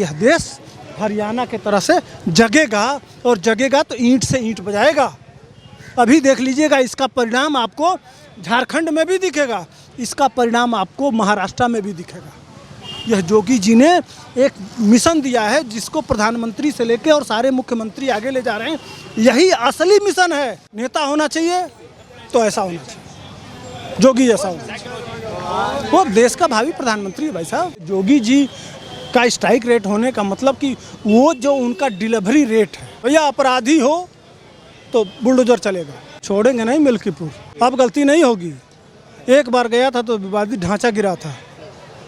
यह देश हरियाणा के तरह से जगेगा और जगेगा तो ईंट से ईंट बजाएगा। अभी देख लीजिएगा, इसका परिणाम आपको झारखंड में भी दिखेगा, इसका परिणाम आपको महाराष्ट्र में भी दिखेगा। यह योगी जी ने एक मिशन दिया है जिसको प्रधानमंत्री से लेकर और सारे मुख्यमंत्री आगे ले जा रहे हैं। यही असली मिशन है। नेता होना चाहिए तो ऐसा होना चाहिए, योगी जैसा होना चाहिए। वो देश का भावी प्रधानमंत्री है भाई साहब। योगी जी का स्ट्राइक रेट होने का मतलब कि वो जो उनका डिलीवरी रेट है, भैया अपराधी हो तो बुलडोजर चलेगा, छोड़ेंगे नहीं मिल्कीपुर। अब गलती नहीं होगी। एक बार गया था तो विवादित ढांचा गिरा था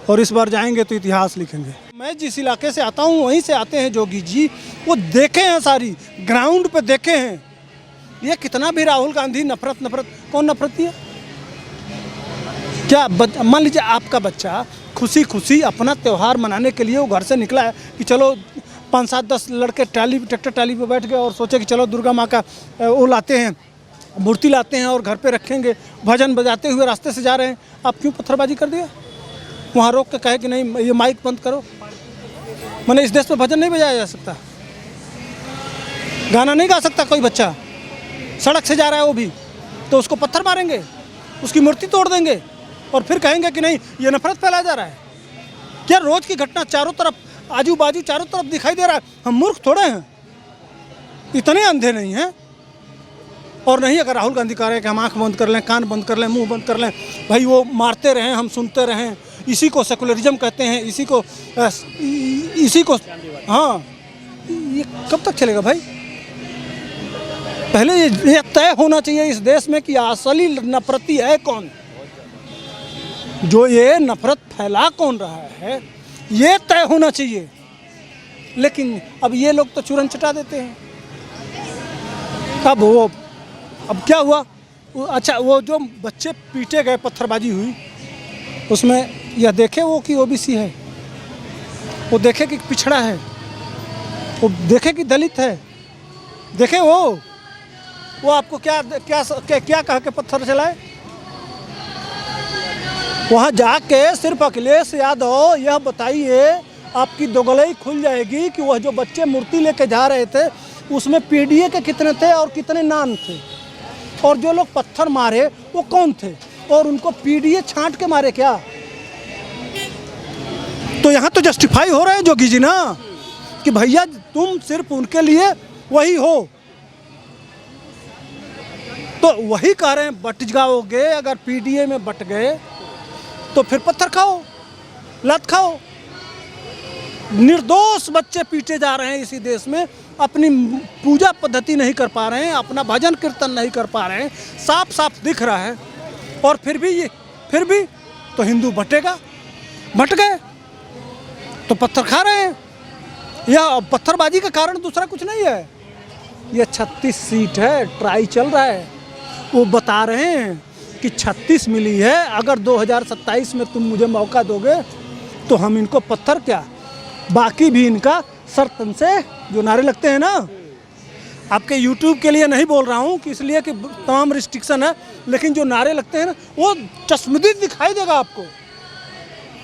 और इस बार जाएंगे तो इतिहास लिखेंगे। मैं जिस इलाके से आता हूँ वहीं से आते हैं योगी जी, वो देखे हैं, सारी ग्राउंड पे देखे हैं। ये कितना भी राहुल गांधी नफरत कौन नफरती है क्या? मान लीजिए आपका बच्चा खुशी खुशी अपना त्यौहार मनाने के लिए वो घर से निकला है कि चलो 5-7-10 लड़के ट्रैक्टर ट्राली पे बैठ गए और सोचे कि चलो दुर्गा माँ का वो लाते हैं, मूर्ति लाते हैं और घर पे रखेंगे, भजन बजाते हुए रास्ते से जा रहे हैं। आप क्यों पत्थरबाजी कर दिया? वहाँ रोक के कहे कि नहीं ये माइक बंद करो। मैंने इस देश में भजन नहीं बजाया जा सकता, गाना नहीं गा सकता कोई बच्चा, सड़क से जा रहा है वो भी, तो उसको पत्थर मारेंगे, उसकी मूर्ति तोड़ देंगे और फिर कहेंगे कि नहीं ये नफरत फैलाया जा रहा है। क्या रोज की घटना चारों तरफ, आजू बाजू चारों तरफ दिखाई दे रहा है। हम मूर्ख थोड़े हैं, इतने अंधे नहीं हैं। और नहीं अगर राहुल गांधी कह रहे हैं कि हम आँख बंद कर लें, कान बंद कर लें, मुंह बंद कर लें, भाई वो मारते रहें, हम सुनते रहें, इसी को सेकुलरिज्म कहते हैं, इसी को हाँ, ये कब तक चलेगा भाई? पहले ये तय होना चाहिए इस देश में कि असली नफरती है कौन, जो ये नफरत फैला कौन रहा है, ये तय होना चाहिए। लेकिन अब ये लोग तो चूरन चटा देते हैं। अब क्या हुआ? अच्छा, वो जो बच्चे पीटे गए, पत्थरबाजी हुई, उसमें यह देखे वो कि ओबीसी है, वो देखे कि पिछड़ा है, वो देखे कि दलित है, देखे वो आपको क्या कह के पत्थर चलाए? वहाँ जाके सिर्फ अखिलेश यादव यह बताइए, आपकी दोगलई खुल जाएगी कि वह जो बच्चे मूर्ति लेके जा रहे थे उसमें पीडीए के कितने थे और कितने नाम थे, और जो लोग पत्थर मारे वो कौन थे, और उनको पीडीए छांट के मारे क्या? तो यहाँ तो जस्टिफाई हो रहे हैं जोगी जी ना कि भैया तुम सिर्फ उनके लिए वही हो, तो वही कह रहे हैं बट जाओगे। अगर पीडीए में बट गए तो फिर पत्थर खाओ, लात खाओ। निर्दोष बच्चे पीटे जा रहे हैं इसी देश में, अपनी पूजा पद्धति नहीं कर पा रहे हैं, अपना भजन कीर्तन नहीं कर पा रहे हैं, साफ साफ दिख रहा है। और फिर भी तो हिंदू बटेगा, बट गए तो पत्थर खा रहे हैं। यह पत्थरबाजी का कारण दूसरा कुछ नहीं है। यह 36 सीट है, ट्राई चल रहा है। वो बता रहे हैं कि 36 मिली है, अगर 2027 में तुम मुझे मौका दोगे तो हम इनको पत्थर क्या, बाकी भी इनका सर्तन से जो नारे लगते हैं ना, आपके YouTube के लिए नहीं बोल रहा हूँ कि इसलिए कि तमाम रिस्ट्रिक्शन है, लेकिन जो नारे लगते हैं ना वो चश्मदीद दिखाई देगा आपको।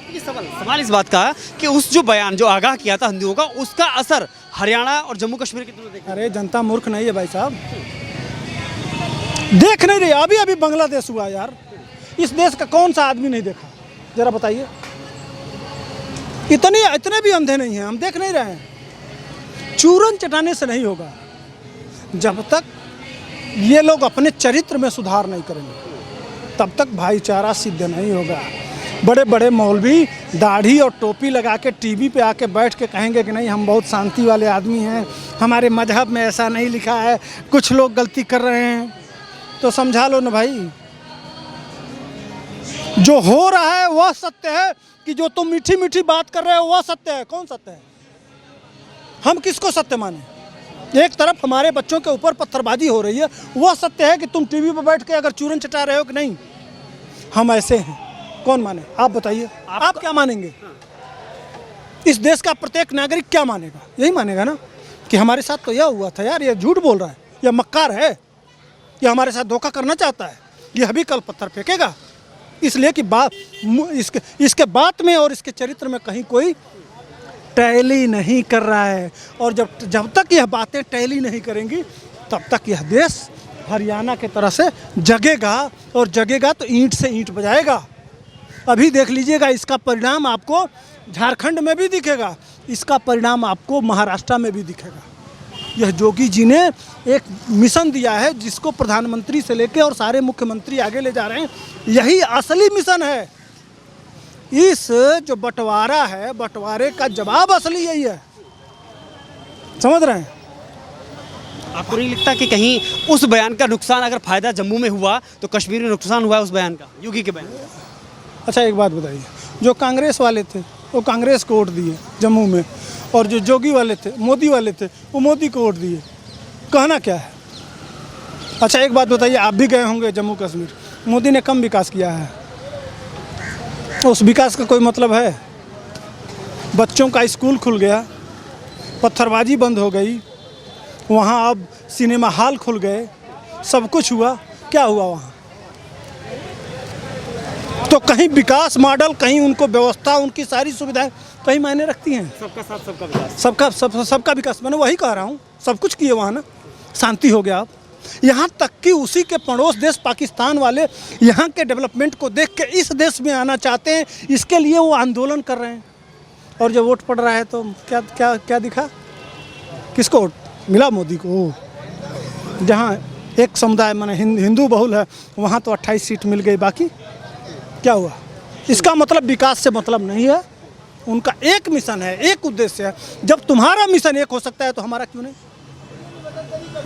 ये सवाल इस बात का कि उस जो बयान जो आगाह किया था हिंदुओं का, उसका असर हरियाणा और जम्मू कश्मीर की तुलना देखा? अरे जनता मूर्ख नहीं है भाई साहब, देख नहीं रही। अभी बांग्लादेश हुआ यार, इस देश का कौन सा आदमी नहीं देखा, जरा बताइए। इतने भी अंधे नहीं हैं, हम देख नहीं रहे हैं। चूरन चटाने से नहीं होगा, जब तक ये लोग अपने चरित्र में सुधार नहीं करेंगे तब तक भाईचारा सिद्ध नहीं होगा। बड़े बड़े मौलवी दाढ़ी और टोपी लगा के टीवी पे आके बैठ के कहेंगे कि नहीं हम बहुत शांति वाले आदमी हैं, हमारे मजहब में ऐसा नहीं लिखा है, कुछ लोग गलती कर रहे हैं, तो समझा लो ना भाई। जो हो रहा है वह सत्य है कि जो तुम मीठी मीठी बात कर रहे हो वह सत्य है? कौन सत्य है? हम किसको सत्य माने? एक तरफ हमारे बच्चों के ऊपर पत्थरबाजी हो रही है, वह सत्य है कि तुम टीवी पर बैठ के अगर चूरन चटा रहे हो कि नहीं हम ऐसे हैं, कौन माने? आप बताइए, आप क्या मानेंगे? इस देश का प्रत्येक नागरिक क्या मानेगा? यही मानेगा ना कि हमारे साथ तो यह हुआ था यार, ये झूठ बोल रहा है, यह मक्कार है, ये हमारे साथ धोखा करना चाहता है, यह भी कल पत्थर फेंकेगा। इसलिए कि इसके बात में और इसके चरित्र में कहीं कोई टैली नहीं कर रहा है। और जब तक यह बातें टैली नहीं करेंगी तब तक यह देश हरियाणा के तरह से जगेगा, और जगेगा तो ईंट से ईंट बजाएगा। अभी देख लीजिएगा, इसका परिणाम आपको झारखंड में भी दिखेगा, इसका परिणाम आपको महाराष्ट्र में भी दिखेगा। यह जोगी जी ने एक मिशन दिया है जिसको प्रधानमंत्री से लेकर और सारे मुख्यमंत्री आगे ले जा रहे हैं। यही असली मिशन है। इस जो बंटवारा है, बंटवारे का जवाब असली यही है। समझ रहे हैं? आपको नहीं लगता कि कहीं उस बयान का नुकसान, अगर फायदा जम्मू में हुआ तो कश्मीर में नुकसान हुआ है उस बयान का, योगी के बयान? अच्छा एक बात बताइए, जो कांग्रेस वाले थे वो कांग्रेस को वोट दिए जम्मू में, और जो जोगी वाले थे, मोदी वाले थे, वो मोदी को वोट दिए। कहना क्या है? अच्छा एक बात बताइए, आप भी गए होंगे जम्मू कश्मीर, मोदी ने कम विकास किया है, उस विकास का कोई मतलब है? बच्चों का स्कूल खुल गया, पत्थरबाजी बंद हो गई, वहाँ अब सिनेमा हॉल खुल गए, सब कुछ हुआ। क्या हुआ वहाँ? तो कहीं विकास मॉडल, कहीं उनको व्यवस्था, उनकी सारी सुविधाएं कहीं मायने रखती हैं? सबका साथ सबका विकास, सबका विकास। मैंने वही कह रहा हूँ, सब कुछ किए वहाँ ना, शांति हो गया। अब यहाँ तक कि उसी के पड़ोस देश पाकिस्तान वाले यहाँ के डेवलपमेंट को देख के इस देश में आना चाहते हैं, इसके लिए वो आंदोलन कर रहे हैं। और जब वोट पड़ रहा है तो क्या क्या क्या दिखा? किसको वोट मिला? मोदी को। जहाँ एक समुदाय माने हिंदू बहुल है, वहाँ तो 28 सीट मिल गई, बाकी क्या हुआ? इसका मतलब विकास से मतलब नहीं है। उनका एक मिशन है, एक उद्देश्य है। जब तुम्हारा मिशन एक हो सकता है तो हमारा क्यों नहीं?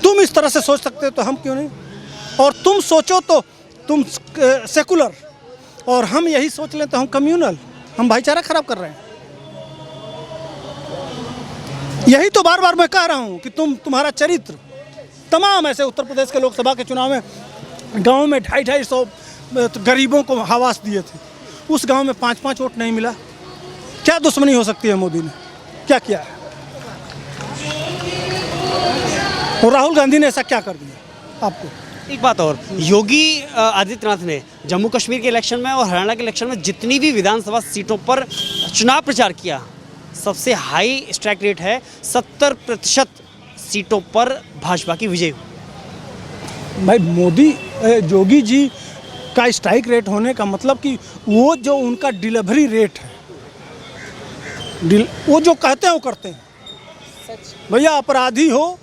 तुम इस तरह से सोच सकते हो तो हम क्यों नहीं? और तुम सोचो तो तुम सेकुलर, और हम यही सोच लें तो हम कम्युनल, हम भाईचारा खराब कर रहे हैं। यही तो बार बार मैं कह रहा हूँ कि तुम्हारा चरित्र, तमाम ऐसे उत्तर प्रदेश के लोकसभा के चुनाव में गाँव में 250-250 गरीबों को आवास दिए थे, उस गांव में 5-5 वोट नहीं मिला। क्या दुश्मनी हो सकती है मोदी ने? क्या किया है? और राहुल गांधी ने ऐसा क्या कर दिया आपको? एक बात और, योगी आदित्यनाथ ने जम्मू कश्मीर के इलेक्शन में और हरियाणा के इलेक्शन में जितनी भी विधानसभा सीटों पर चुनाव प्रचार किया, सबसे हाई स्ट्राइक रेट है। 70% सीटों पर भाजपा की विजय हुई। भाई मोदी जोगी जी का स्ट्राइक रेट होने का मतलब कि वो जो उनका डिलीवरी रेट है, वो जो कहते हैं वो करते हैं। भैया अपराधी हो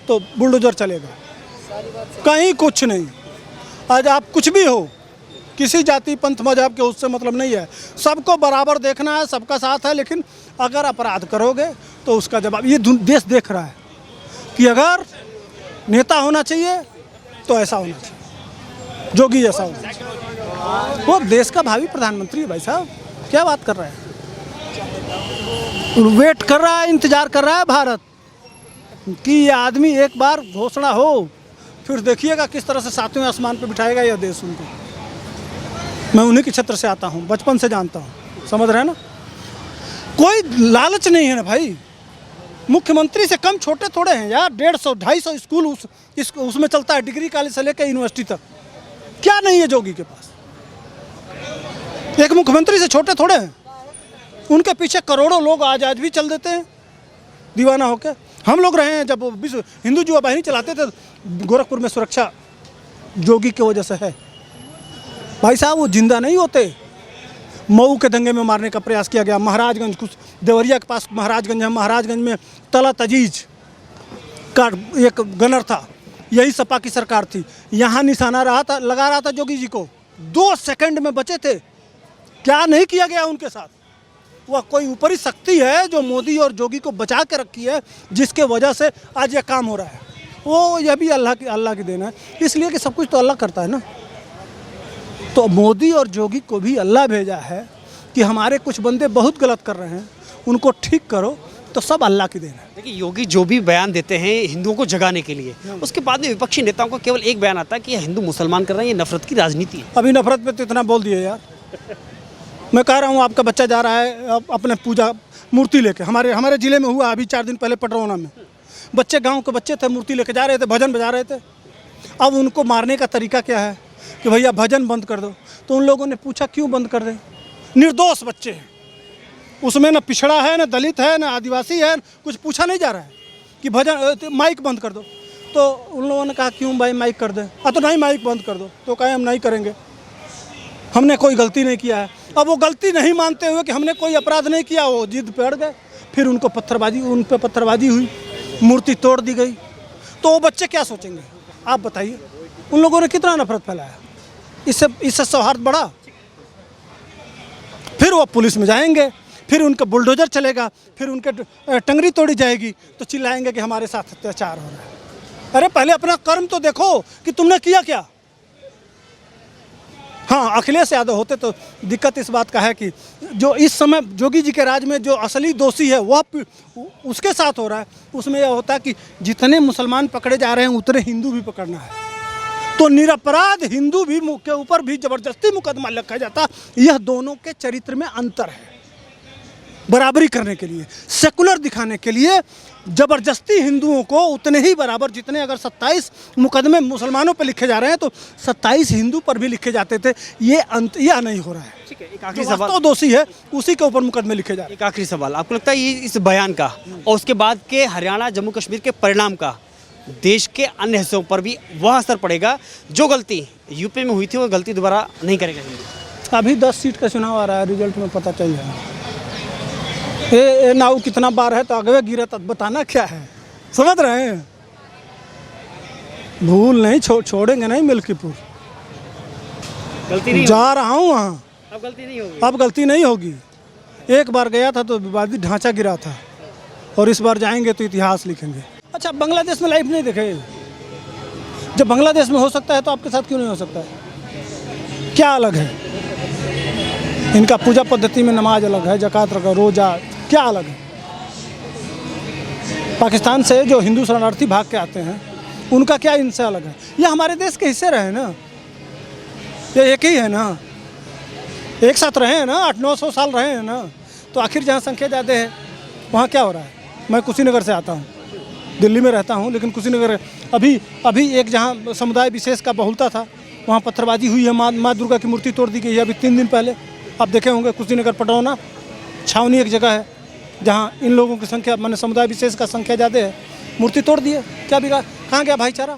तो बुलडोजर चलेगा, कहीं कुछ नहीं। आज आप कुछ भी हो, किसी जाति पंथ मजहब के, उससे मतलब नहीं है। सबको बराबर देखना है, सबका साथ है। लेकिन अगर अपराध करोगे तो उसका जवाब ये देश देख रहा है कि अगर नेता होना चाहिए तो ऐसा होना चाहिए, जोगी जैसा होना चाहिए। वो देश का भावी प्रधानमंत्री है भाई साहब, क्या बात कर रहे हैं? वेट कर रहा है, इंतजार कर रहा है भारत कि ये आदमी एक बार घोषणा हो, फिर देखिएगा किस तरह से 7वें आसमान पे बिठाएगा यह देश उनको। मैं उन्हीं के क्षेत्र से आता हूँ, बचपन से जानता हूँ, समझ रहे हैं ना? कोई लालच नहीं है ना भाई। मुख्यमंत्री से कम छोटे थोड़े हैं यार। 150-250 स्कूल उसमें चलता है, डिग्री कॉलेज से लेकर यूनिवर्सिटी तक। क्या नहीं है जोगी के पास? एक मुख्यमंत्री से छोटे थोड़े हैं। उनके पीछे करोड़ों लोग आज भी चल देते हैं दीवाना होकर। हम लोग रहे हैं, जब विश्व हिंदू युवा वाहिनी चलाते थे गोरखपुर में, सुरक्षा जोगी की वजह से है भाई साहब। वो जिंदा नहीं होते। मऊ के दंगे में मारने का प्रयास किया गया, महाराजगंज, कुछ देवरिया के पास महाराजगंज है, महाराजगंज में तलत अजीज का एक गनर था, यही सपा की सरकार थी। यहाँ निशाना लगा रहा था जोगी जी को, 2 सेकंड में बचे थे। क्या नहीं किया गया उनके साथ? वह कोई ऊपरी शक्ति है जो मोदी और जोगी को बचा के रखी है, जिसके वजह से आज यह काम हो रहा है। वो यह भी अल्लाह की देन है, इसलिए कि सब कुछ तो अल्लाह करता है ना। तो मोदी और जोगी को भी अल्लाह भेजा है कि हमारे कुछ बंदे बहुत गलत कर रहे हैं, उनको ठीक करो, तो सब अल्लाह की देन है। देखिए, योगी जो भी बयान देते हैं हिंदुओं को जगाने के लिए, उसके बाद में विपक्षी नेताओं का केवल एक बयान आता है कि ये हिंदू मुसलमान कर रहे हैं, ये नफरत की राजनीति है। अभी नफरत पे तो इतना बोल दिए यार। मैं कह रहा हूँ, आपका बच्चा जा रहा है अपने पूजा मूर्ति लेके, हमारे ज़िले में हुआ अभी 4 दिन पहले पटरौना में। बच्चे, गांव के बच्चे थे, मूर्ति लेके जा रहे थे, भजन बजा रहे थे। अब उनको मारने का तरीका क्या है कि भैया भजन बंद कर दो। तो उन लोगों ने पूछा क्यों बंद कर दें? निर्दोष बच्चे हैं, उसमें न पिछड़ा है, न दलित है, न आदिवासी है, कुछ पूछा नहीं जा रहा है कि भजन माइक बंद कर दो। तो उन लोगों ने कहा क्यों भाई माइक कर दें, तो नहीं माइक बंद कर दो। तो कहे हम नहीं करेंगे, हमने कोई गलती नहीं किया है। अब वो गलती नहीं मानते हुए कि हमने कोई अपराध नहीं किया, वो जिद पे अड़ गए। फिर उन पे पत्थरबाजी हुई, मूर्ति तोड़ दी गई। तो वो बच्चे क्या सोचेंगे आप बताइए? उन लोगों ने कितना नफरत फैलाया, इससे सौहार्द बढ़ा। फिर वो पुलिस में जाएंगे, फिर उनका बुलडोजर चलेगा, फिर उनके टंगरी तोड़ी जाएगी, तो चिल्लाएंगे कि हमारे साथ अत्याचार हो रहा है। अरे पहले अपना कर्म तो देखो कि तुमने किया क्या। हाँ, अखिलेश यादव होते तो दिक्कत इस बात का है कि जो इस समय जोगी जी के राज में जो असली दोषी है वह उसके साथ हो रहा है। उसमें यह होता है कि जितने मुसलमान पकड़े जा रहे हैं उतने हिंदू भी पकड़ना है, तो निरपराध हिंदू भी के ऊपर भी जबरदस्ती मुकदमा लिखा जाता। यह दोनों के चरित्र में अंतर है। बराबरी करने के लिए, सेकुलर दिखाने के लिए जबरदस्ती हिंदुओं को उतने ही बराबर, जितने अगर 27 मुकदमे मुसलमानों पर लिखे जा रहे हैं तो 27 हिंदू पर भी लिखे जाते थे। यह नहीं हो रहा है। ठीक है, एक आखिरी सवाल, तो दोषी है उसी के ऊपर मुकदमे लिखे जा रहे हैं। एक आखिरी सवाल, आपको लगता है ये इस बयान का और उसके बाद के हरियाणा जम्मू कश्मीर के परिणाम का देश के अन्य हिस्सों पर भी वह असर पड़ेगा? जो गलती यूपी में हुई थी वो गलती दोबारा नहीं करेगा हिंदू? अभी 10 सीट का चुनाव आ रहा है, रिजल्ट में पता चल जाएगा। ये नाव कितना बार है तो आगे गिरा तब बताना क्या है, समझ रहे हैं? भूल नहीं छोड़ेंगे नहीं मिल्कीपुर। गलती नहीं जा रहा हूँ वहाँ, अब गलती नहीं होगी। अब गलती नहीं होगी। एक बार गया था तो विवादित ढांचा गिरा था, और इस बार जाएंगे तो इतिहास लिखेंगे। अच्छा, बांग्लादेश में लाइफ नहीं देखे? जब बांग्लादेश में हो सकता है तो आपके साथ क्यों नहीं हो सकता है? क्या अलग है इनका? पूजा पद्धति में नमाज अलग है, ज़कात अलग है, रोज़ा क्या अलग है? पाकिस्तान से जो हिंदू शरणार्थी भाग के आते हैं उनका क्या इनसे अलग है? ये हमारे देश के हिस्से रहे ना, ये एक ही है ना, एक साथ रहे हैं ना, 800-900 साल रहे हैं ना। तो आखिर जहाँ संख्या ज़्यादा है वहाँ क्या हो रहा है? मैं कुशीनगर से आता हूँ, दिल्ली में रहता हूँ, लेकिन कुशीनगर अभी एक जहाँ समुदाय विशेष का बहुलता था वहाँ पत्थरबाजी हुई है, माँ दुर्गा की मूर्ति तोड़ दी गई है अभी 3 दिन पहले। आप देखे होंगे कुशीनगर पटौना छावनी एक जगह है जहाँ इन लोगों की संख्या, माने समुदाय विशेष का संख्या ज़्यादा है, मूर्ति तोड़ दी है। क्या बिगाड़, कहाँ गया भाईचारा?